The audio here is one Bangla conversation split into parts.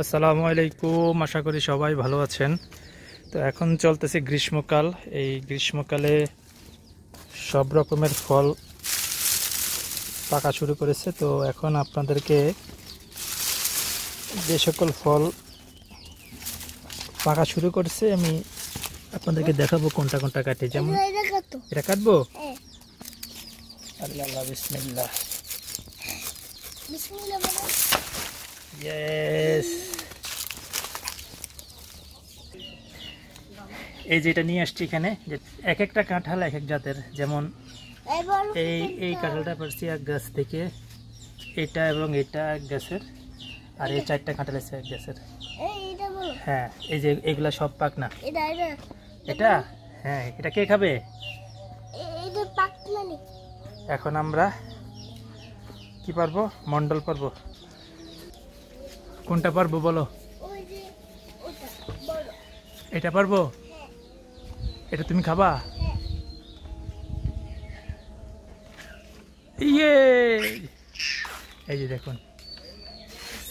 আসসালামু আলাইকুম, আশা করি সবাই ভালো আছেন। তো এখন চলতেছে গ্রীষ্মকাল। এই গ্রীষ্মকালে সব রকমের ফল পাকা শুরু করেছে। তো এখন আপনাদেরকে যে সকল ফল পাকা শুরু করেছে আমি আপনাদেরকে দেখাবো কোনটা কোনটা কাটে। যেমন এটা কাটবো। আল্লাহ বিসমিল্লাহ। ইয়েস, এই যেটা নিয়ে আসছি এখানে, যে এক একটা কাঁঠাল এক এক জাতের। যেমন এই কাঁঠালটা পারছি এক গাছ থেকে, এটা এবং এটা এক গাছের, আর এই চারটা কাঁঠাল আছে এক গাছের। হ্যাঁ, এই যে এগুলা সব পাক না। এটা হ্যাঁ, এটা কে খাবে? এখন আমরা কি পারবো? মন্ডল পারবো। কোনটা পারবো বলো? এটা পারবো? এটা তুমি খাবা? ইয়ে, এই যে দেখুন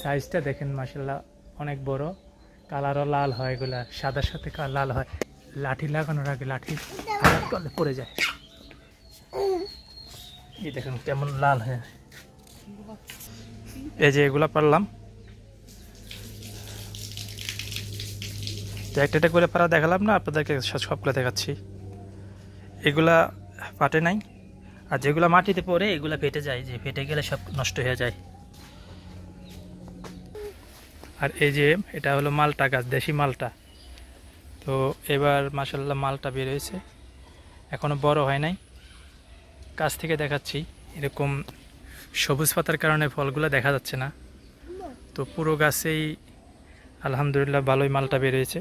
সাইজটা দেখেন, মাশাআল্লাহ অনেক বড়। কালারও লাল হয়, এগুলা সাদার সাথে লাল হয়। লাঠি লাগানোর আগে লাঠি আঘাত করলে পড়ে যায়। এই দেখুন কেমন লাল হয়। এই যে এগুলা পারলাম, একটা একটা করে পারা দেখালাম না আপনাদেরকে, সবগুলো দেখাচ্ছি। এগুলা ফাটে নাই, আর যেগুলো মাটিতে পড়ে এগুলা ফেটে যায়, যে ফেটে গেলে সব নষ্ট হয়ে যায়। আর এই যে এটা হলো মালটা গাছ, দেশি মালটা। তো এবার মাশাআল্লাহ মালটা বের হয়েছে, এখনো বড় হয় নাই। কাছ থেকে দেখাচ্ছি, এরকম সবুজ পাতার কারণে ফলগুলো দেখা যাচ্ছে না। তো পুরো গাছেই আলহামদুলিল্লাহ ভালোই মালটা বের হয়েছে।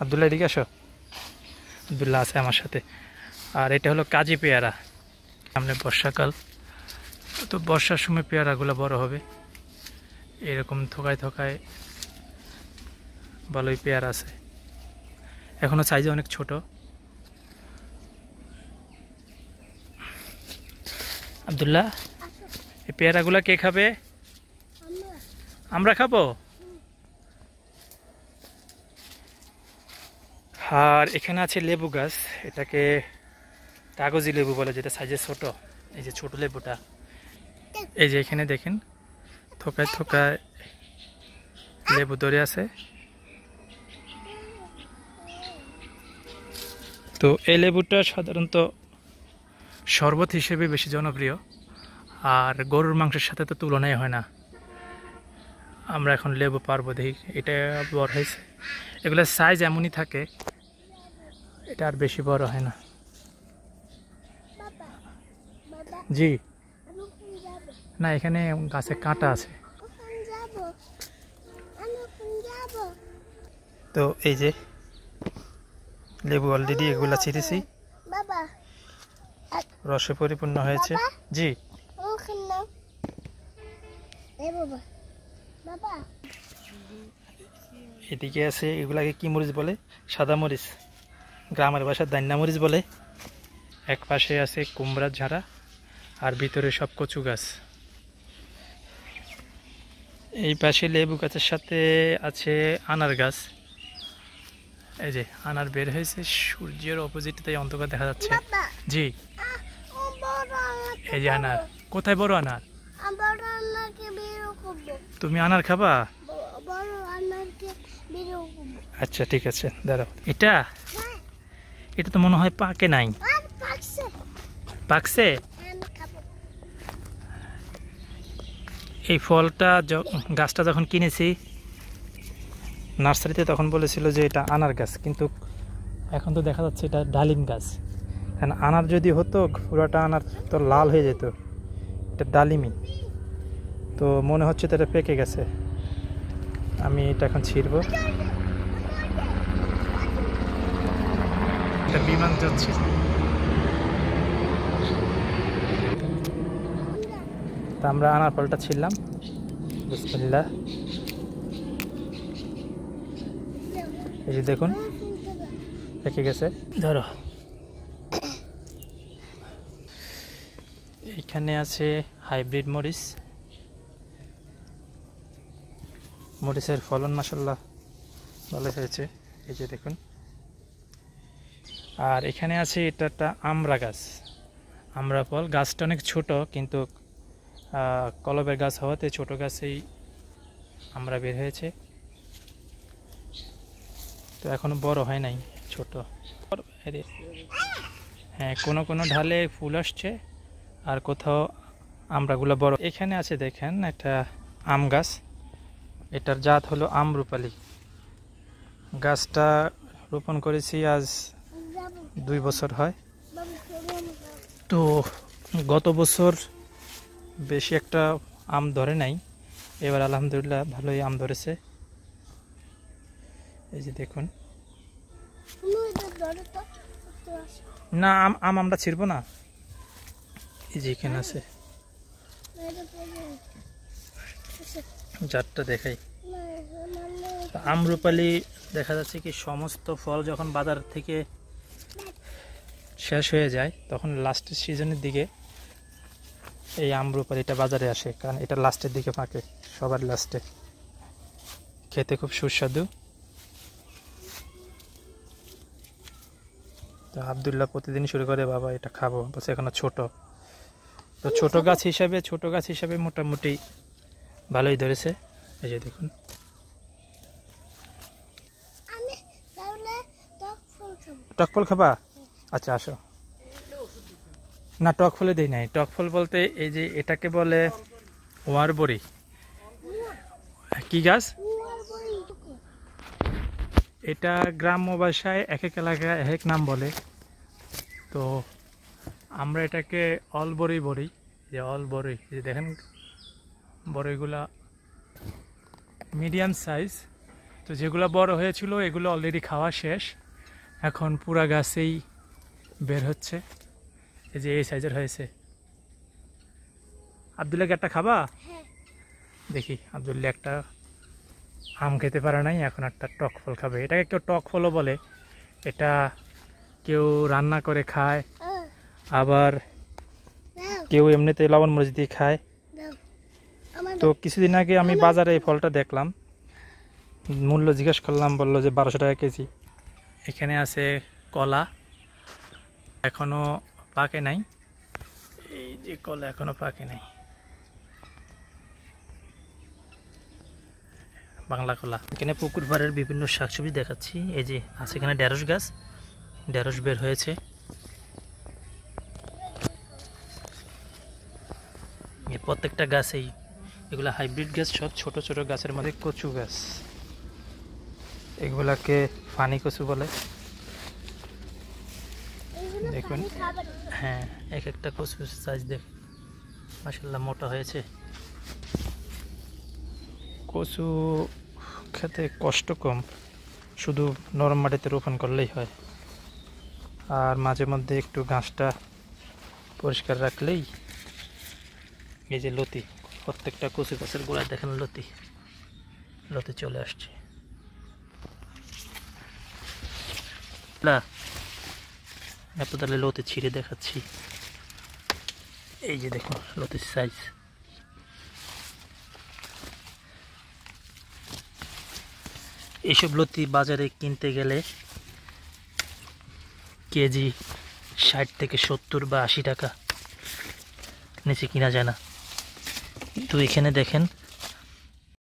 আব্দুল্লাহ এদিকে আসো। আব্দুল্লাহ আছে আমার সাথে। আর এটা হলো কাজি পেয়ারা। সামনে বর্ষাকাল, তো বর্ষার সময় পেয়ারাগুলো বড় হবে। এরকম থোকায় থোকায় ভালোই পেয়ারা আছে, এখনো সাইজে অনেক ছোট। আব্দুল্লাহ, এই পেয়ারাগুলো কে খাবে? আমরা খাবো। আর এখানে আছে লেবু গাছ, এটাকে কাগজি লেবু বলে, যেটা সাইজে ছোট। এই যে ছোট লেবুটা, এই যে এখানে দেখেন থোকায় থোকায় লেবু ধরে আছে। তো এই লেবুটা সাধারণত শরবত হিসেবে বেশি জনপ্রিয়, আর গরুর মাংসের সাথে তো তুলনাই হয় না। আমরা এখন লেবু পারবো, দেখি। এটা বড় হয়েছে, এগুলোর সাইজ এমনই থাকে, এটা আর বেশি বড় হয় না। জি না, এখানে গাছে কাঁটা আছে। তো এই যে লেবু অলরেডি এগুলা ছিঁড়েছি, রসে পরিপূর্ণ হয়েছে। জি, এদিকে আছে, এগুলাকে কি মরিচ বলে? সাদা মরিচ, গ্রামের ভাষায় দান্না মরিচ বলে। এক পাশে আছে কুমড়ার ঝাড়া, আর ভিতরে সব কচু গাছ। এই পাশে লেবু গাছের সাথে আছে আনার গাছ। এই যে আনার বের হয়েছে, সূর্যের অপোজিটে তাই অন্ধকার দেখা যাচ্ছে। জি, এই যে আনার। কোথায় বড় আনার? তুমি আনার খাবা? আচ্ছা ঠিক আছে, দাঁড়াও। এটা এটা তো মনে হয় পাকে নাই। পাকছে? এই ফলটা গাছটা যখন কিনেছি নার্সারিতে, তখন বলেছিল যে এটা আনার গাছ, কিন্তু এখন তো দেখা যাচ্ছে এটা ডালিম গাছ। কারণ আনার যদি হতো, পুরোটা আনার তো লাল হয়ে যেত। এটা ডালিমি, তো মনে হচ্ছে তো এটা পেকে গেছে। আমি এটা এখন ছিঁড়ব। এটা বিমান যাচ্ছে। তা আমরা আনার ফলটা ছিঁড়লাম। বিসমিল্লাহ। এই যে দেখুন পেকে গেছে। ধরো, এই এখানে আছে হাইব্রিড মরিচ, মরিচের ফলন মাশাআল্লাহ ভালো হয়েছে, এই যে দেখুন। আর এখানে আছে এটা একটা আমড়া গাছ, আমড়া ফল। গাছটা অনেক ছোট, কিন্তু কলবের গাছ হওয়াতে ছোট গাছেই আমড়া বের হয়েছে, তো এখনো বড় হয় নাই, ছোট। হ্যাঁ, কোনো কোনো ঢালে ফুল আসছে আর কোথাও আমড়াগুলো বড়। এখানে আছে দেখেন একটা আম গাছ, এটার জাত হলো আমরুপালি। গাছটা রোপণ করেছি আজ 2 বছর হয়। তো গত বছর বেশি একটা আম ধরে নাই, এবার আলহামদুলিল্লাহ ভালোই আম ধরেছে, এই যে দেখুন। না, আমরা ছিড়বো না, এই যে এখানে আছে, জাতটা দেখাই। আমরুপালি দেখা যাচ্ছে কি সমস্ত ফল যখন বাজার থেকে শেষ হয়ে যায় তখন লাস্টের সিজনের দিকে এই আমরুপালিটা বাজারে আসে, কারণ এটা লাস্টের দিকে পাকে, সবার লাস্টে। খেতে খুব সুস্বাদু। তো আব্দুল্লাহ প্রতিদিন শুরু করে, বাবা এটা খাবো, বলছে এখনো ছোট। তো ছোট গাছ হিসাবে মোটামুটি ভালোই ধরেছে, এই যে দেখুন। টক ফল খাবা? আচ্ছা আসো। না, টক ফলে দিই নাই। টক ফল বলতে এই যে এটাকে বলে ওয়ারবড়ি। কি গাছ এটা? গ্রাম্য ভাষায় এক এক এলাকায় এক এক নাম বলে। তো আমরা এটাকে অলবড়ি বলি, যে অলবড়ি। যে দেখেন বড়ইগুলা মিডিয়াম সাইজ, তো যেগুলো বড় হয়েছিল এগুলো অলরেডি খাওয়া শেষ, এখন পুরা গাছেই বের হচ্ছে, এই যে এই সাইজের হয়েছে। আব্দুল্লাহ একটা খাবা? দেখি, আব্দুল্লাহ একটা আম খেতে পারে নাই, এখন একটা টক ফল খাবে। এটাকে কেউ টক ফলও বলে, এটা কেউ রান্না করে খায়, আবার কেউ এমনিতে লবণ মরিচ দিয়ে খায়। তো কিছুদিন আগে আমি বাজারে এই ফলটা দেখলাম, মূল্য জিজ্ঞেস করলাম, বললো যে 1200 টাকা কেজি। এখানে আছে কলা, এখনো পাকে নাই, এই যে কলা এখনো পাকে নাই, বাংলা কলা। এখানে পুকুর পাড়ের বিভিন্ন শাকসবজি দেখাচ্ছি। এই যে আছে এখানে ঢেঁড়স গাছ, ঢেঁড়স বের হয়েছে। প্রত্যেকটা গাছেই, এগুলা হাইব্রিড গাছ, সব ছোট ছোট গাছের মধ্যে কচু গাছ, এগুলাকে পানি কচু বলে। দেখুন, হ্যাঁ, এক একটা কচু সাইজ দেখ, মাশাআল্লাহ মোটা হয়েছে। কচু খেতে কষ্ট কম, শুধু নরম মাটিতে রোপণ করলেই হয়, আর মাঝে মধ্যে একটু ঘাসটা পরিষ্কার রাখলেই। এই যে লতি, প্রত্যেকটা কচু গাছের গোড়ায় দেখেন লতি, লতি চলে আসছে। না, এত তাহলে লতি ছিঁড়ে দেখাচ্ছি, এই যে দেখুন লতির সাইজ। এইসব লতি বাজারে কিনতে গেলে কেজি 60 থেকে 70 বা 80 টাকা, নিচে কিনা যায় না। তো এখানে দেখেন